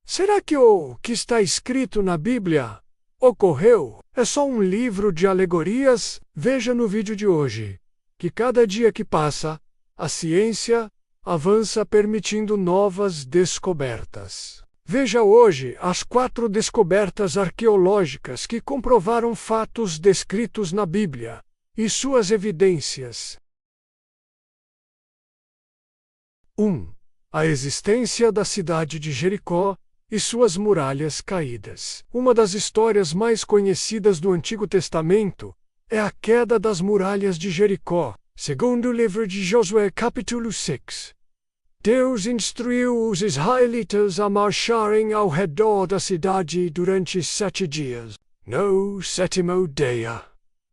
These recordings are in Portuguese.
Será que o que está escrito na Bíblia ocorreu? É só um livro de alegorias? Veja no vídeo de hoje que cada dia que passa, a ciência avança permitindo novas descobertas. Veja hoje as 4 descobertas arqueológicas que comprovaram fatos descritos na Bíblia e suas evidências. 1. A existência da cidade de Jericó e suas muralhas caídas. Uma das histórias mais conhecidas do Antigo Testamento é a queda das muralhas de Jericó. Segundo o livro de Josué, capítulo 6, Deus instruiu os israelitas a marcharem ao redor da cidade durante 7 dias. No 7º dia,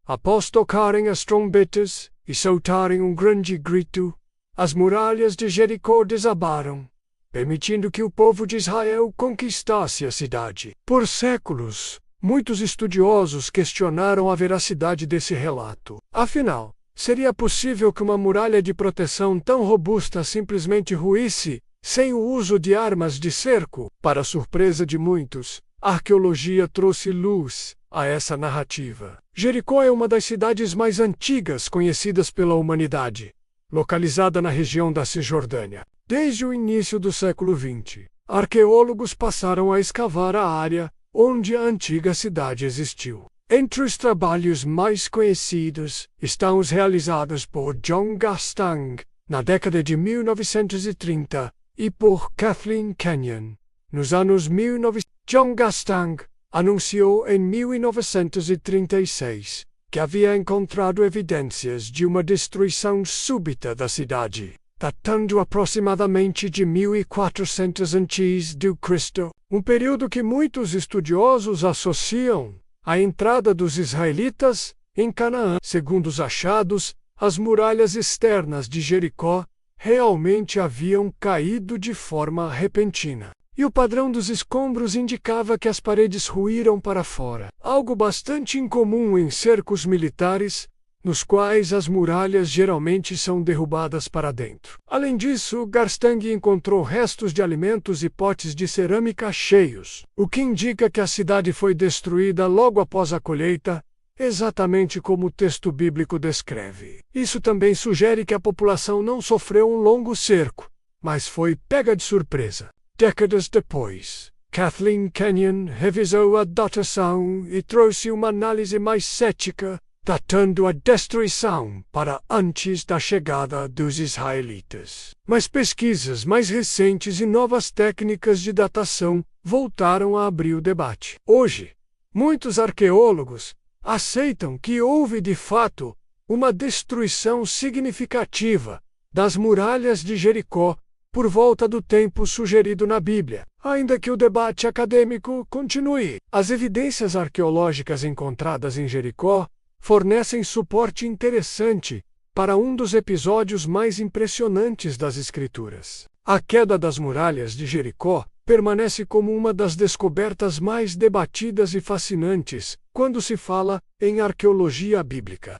após tocarem as trombetas e soltarem um grande grito, as muralhas de Jericó desabaram, permitindo que o povo de Israel conquistasse a cidade. Por séculos, muitos estudiosos questionaram a veracidade desse relato. Afinal, seria possível que uma muralha de proteção tão robusta simplesmente ruísse, sem o uso de armas de cerco? Para surpresa de muitos, a arqueologia trouxe luz a essa narrativa. Jericó é uma das cidades mais antigas conhecidas pela humanidade, localizada na região da Cisjordânia. Desde o início do século XX, arqueólogos passaram a escavar a área onde a antiga cidade existiu. Entre os trabalhos mais conhecidos estão os realizados por John Garstang na década de 1930 e por Kathleen Kenyon nos anos 1900. John Garstang anunciou em 1936 que havia encontrado evidências de uma destruição súbita da cidade, datando aproximadamente de 1400 a.C., um período que muitos estudiosos associam à entrada dos israelitas em Canaã. Segundo os achados, as muralhas externas de Jericó realmente haviam caído de forma repentina, e o padrão dos escombros indicava que as paredes ruíram para fora, algo bastante incomum em cercos militares, nos quais as muralhas geralmente são derrubadas para dentro. Além disso, Garstang encontrou restos de alimentos e potes de cerâmica cheios, o que indica que a cidade foi destruída logo após a colheita, exatamente como o texto bíblico descreve. Isso também sugere que a população não sofreu um longo cerco, mas foi pega de surpresa. Décadas depois, Kathleen Kenyon revisou a datação e trouxe uma análise mais cética, datando a destruição para antes da chegada dos israelitas. Mas pesquisas mais recentes e novas técnicas de datação voltaram a abrir o debate. Hoje, muitos arqueólogos aceitam que houve de fato uma destruição significativa das muralhas de Jericó por volta do tempo sugerido na Bíblia. Ainda que o debate acadêmico continue, as evidências arqueológicas encontradas em Jericó fornecem suporte interessante para um dos episódios mais impressionantes das Escrituras. A queda das muralhas de Jericó permanece como uma das descobertas mais debatidas e fascinantes quando se fala em arqueologia bíblica.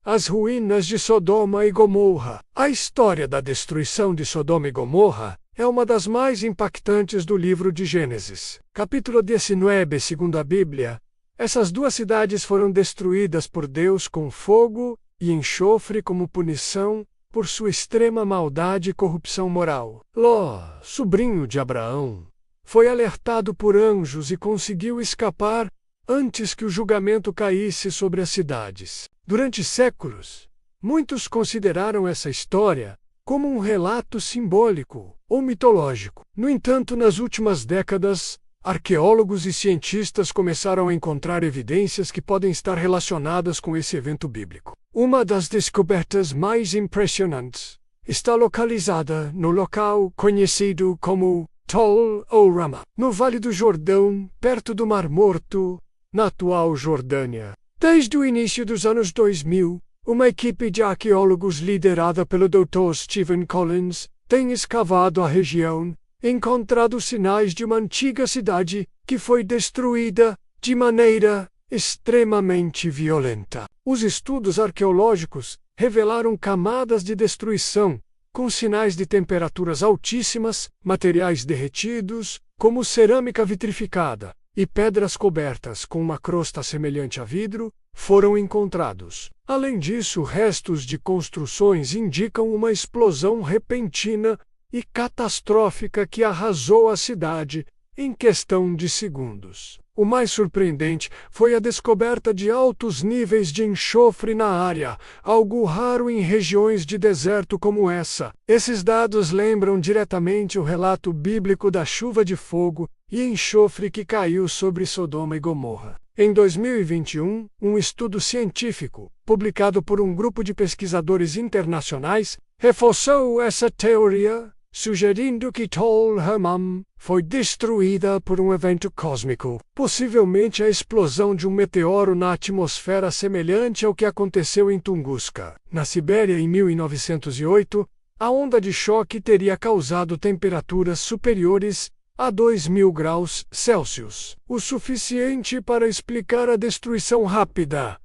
As ruínas de Sodoma e Gomorra. A história da destruição de Sodoma e Gomorra é uma das mais impactantes do livro de Gênesis. Capítulo 19, segundo a Bíblia, essas 2 cidades foram destruídas por Deus com fogo e enxofre como punição por sua extrema maldade e corrupção moral. Ló, sobrinho de Abraão, foi alertado por anjos e conseguiu escapar antes que o julgamento caísse sobre as cidades. Durante séculos, muitos consideraram essa história como um relato simbólico ou mitológico. No entanto, nas últimas décadas, arqueólogos e cientistas começaram a encontrar evidências que podem estar relacionadas com esse evento bíblico. Uma das descobertas mais impressionantes está localizada no local conhecido como Tol ou Rama, no Vale do Jordão, perto do Mar Morto, na atual Jordânia. Desde o início dos anos 2000, uma equipe de arqueólogos liderada pelo Dr. Stephen Collins tem escavado a região, encontrado sinais de uma antiga cidade que foi destruída de maneira extremamente violenta. Os estudos arqueológicos revelaram camadas de destruição com sinais de temperaturas altíssimas, materiais derretidos, como cerâmica vitrificada, e pedras cobertas com uma crosta semelhante a vidro, foram encontrados. Além disso, restos de construções indicam uma explosão repentina e catastrófica que arrasou a cidade em questão de segundos. O mais surpreendente foi a descoberta de altos níveis de enxofre na área, algo raro em regiões de deserto como essa. Esses dados lembram diretamente o relato bíblico da chuva de fogo e enxofre que caiu sobre Sodoma e Gomorra. Em 2021, um estudo científico, publicado por um grupo de pesquisadores internacionais, reforçou essa teoria, sugerindo que Tol Hammam foi destruída por um evento cósmico, possivelmente a explosão de um meteoro na atmosfera semelhante ao que aconteceu em Tunguska, na Sibéria em 1908. A onda de choque teria causado temperaturas superiores a 2.000 graus Celsius, o suficiente para explicar a destruição rápida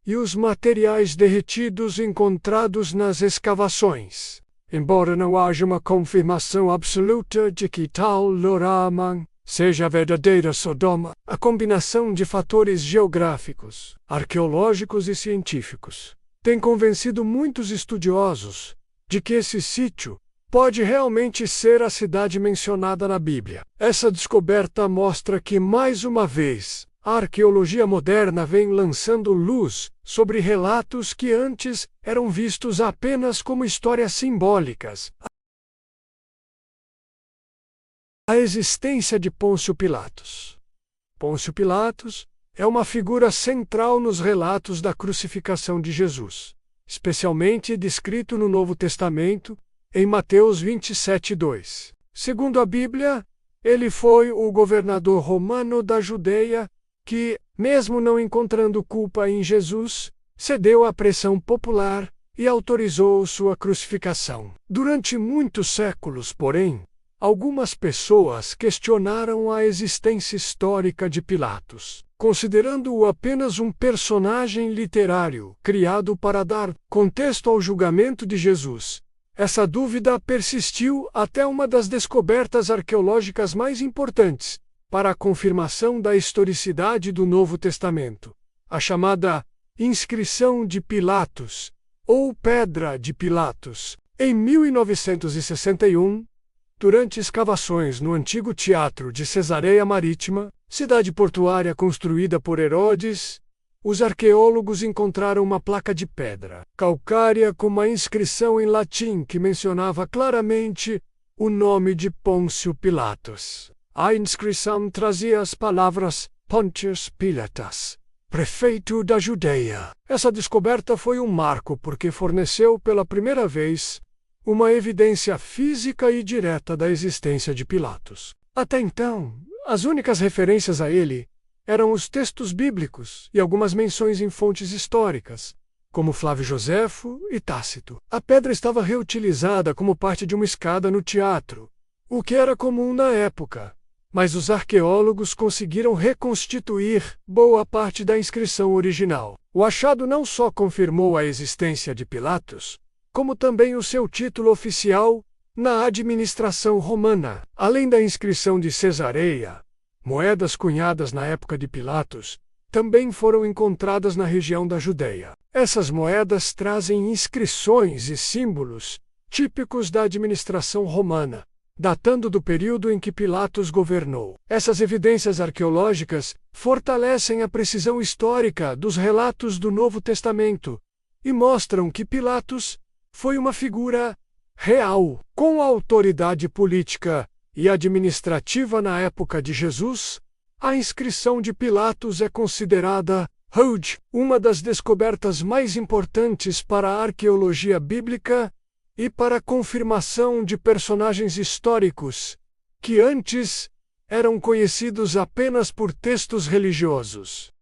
e os materiais derretidos encontrados nas escavações. Embora não haja uma confirmação absoluta de que Tal Loraman seja a verdadeira Sodoma, a combinação de fatores geográficos, arqueológicos e científicos tem convencido muitos estudiosos de que esse sítio pode realmente ser a cidade mencionada na Bíblia. Essa descoberta mostra que, mais uma vez, a arqueologia moderna vem lançando luz sobre relatos que antes eram vistos apenas como histórias simbólicas. A existência de Pôncio Pilatos. Pôncio Pilatos é uma figura central nos relatos da crucificação de Jesus, especialmente descrito no Novo Testamento, em Mateus 27:2. Segundo a Bíblia, ele foi o governador romano da Judeia que, mesmo não encontrando culpa em Jesus, cedeu à pressão popular e autorizou sua crucificação. Durante muitos séculos, porém, algumas pessoas questionaram a existência histórica de Pilatos, considerando-o apenas um personagem literário criado para dar contexto ao julgamento de Jesus. Essa dúvida persistiu até uma das descobertas arqueológicas mais importantes para a confirmação da historicidade do Novo Testamento, a chamada Inscrição de Pilatos, ou Pedra de Pilatos. Em 1961, durante escavações no antigo teatro de Cesareia Marítima, cidade portuária construída por Herodes, os arqueólogos encontraram uma placa de pedra calcária com uma inscrição em latim que mencionava claramente o nome de Pôncio Pilatos. A inscrição trazia as palavras Pontius Pilatus, prefeito da Judeia. Essa descoberta foi um marco porque forneceu pela primeira vez uma evidência física e direta da existência de Pilatos. Até então, as únicas referências a ele eram os textos bíblicos e algumas menções em fontes históricas, como Flávio Joséfo e Tácito. A pedra estava reutilizada como parte de uma escada no teatro, o que era comum na época, mas os arqueólogos conseguiram reconstituir boa parte da inscrição original. O achado não só confirmou a existência de Pilatos, como também o seu título oficial na administração romana. Além da inscrição de Cesareia, moedas cunhadas na época de Pilatos também foram encontradas na região da Judeia. Essas moedas trazem inscrições e símbolos típicos da administração romana, datando do período em que Pilatos governou. Essas evidências arqueológicas fortalecem a precisão histórica dos relatos do Novo Testamento e mostram que Pilatos foi uma figura real, com autoridade política e administrativa na época de Jesus. A inscrição de Pilatos é considerada hoje uma das descobertas mais importantes para a arqueologia bíblica e para a confirmação de personagens históricos que antes eram conhecidos apenas por textos religiosos.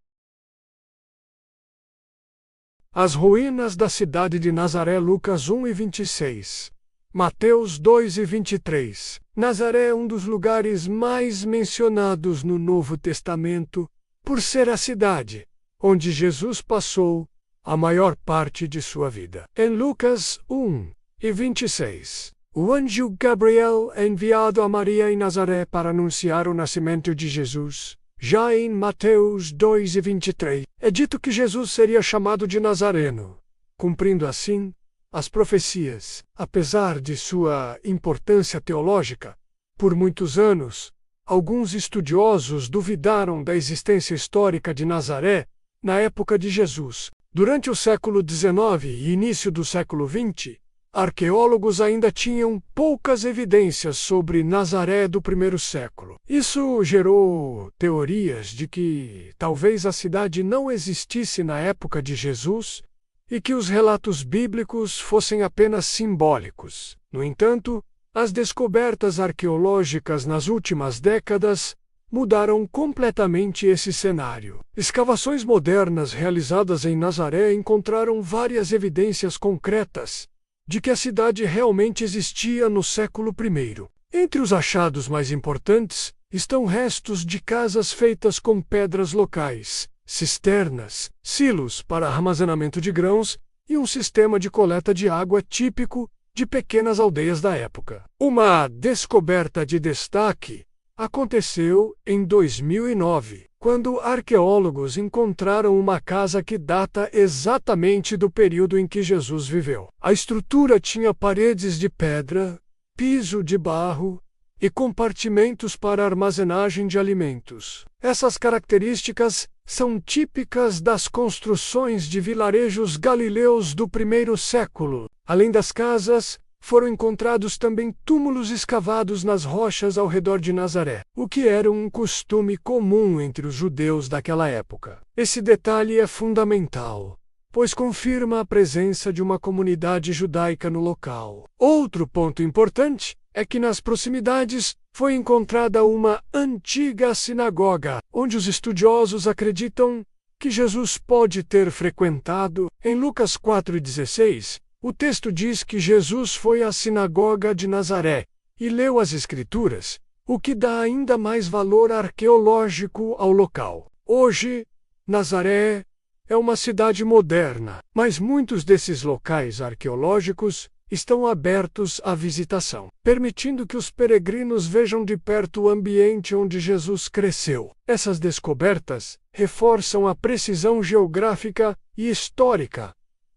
As ruínas da cidade de Nazaré. Lucas 1:26. Mateus 2:23. Nazaré é um dos lugares mais mencionados no Novo Testamento, por ser a cidade onde Jesus passou a maior parte de sua vida. Em Lucas 1, e 26. O anjo Gabriel é enviado a Maria em Nazaré para anunciar o nascimento de Jesus. Já em Mateus 2 e 23, é dito que Jesus seria chamado de Nazareno, cumprindo assim as profecias. Apesar de sua importância teológica, por muitos anos, alguns estudiosos duvidaram da existência histórica de Nazaré na época de Jesus. Durante o século XIX e início do século XX, arqueólogos ainda tinham poucas evidências sobre Nazaré do primeiro século. Isso gerou teorias de que talvez a cidade não existisse na época de Jesus e que os relatos bíblicos fossem apenas simbólicos. No entanto, as descobertas arqueológicas nas últimas décadas mudaram completamente esse cenário. Escavações modernas realizadas em Nazaré encontraram várias evidências concretas de que a cidade realmente existia no século I. Entre os achados mais importantes estão restos de casas feitas com pedras locais, cisternas, silos para armazenamento de grãos e um sistema de coleta de água típico de pequenas aldeias da época. Uma descoberta de destaque aconteceu em 2009, quando arqueólogos encontraram uma casa que data exatamente do período em que Jesus viveu. A estrutura tinha paredes de pedra, piso de barro e compartimentos para armazenagem de alimentos. Essas características são típicas das construções de vilarejos galileus do primeiro século. Além das casas, foram encontrados também túmulos escavados nas rochas ao redor de Nazaré, o que era um costume comum entre os judeus daquela época. Esse detalhe é fundamental, pois confirma a presença de uma comunidade judaica no local. Outro ponto importante é que nas proximidades foi encontrada uma antiga sinagoga, onde os estudiosos acreditam que Jesus pode ter frequentado. Em Lucas 4,16, o texto diz que Jesus foi à sinagoga de Nazaré e leu as Escrituras, o que dá ainda mais valor arqueológico ao local. Hoje, Nazaré é uma cidade moderna, mas muitos desses locais arqueológicos estão abertos à visitação, permitindo que os peregrinos vejam de perto o ambiente onde Jesus cresceu. Essas descobertas reforçam a precisão geográfica e histórica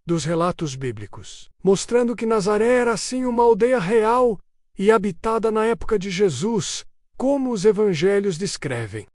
dos relatos bíblicos, mostrando que Nazaré era sim uma aldeia real e habitada na época de Jesus, como os evangelhos descrevem.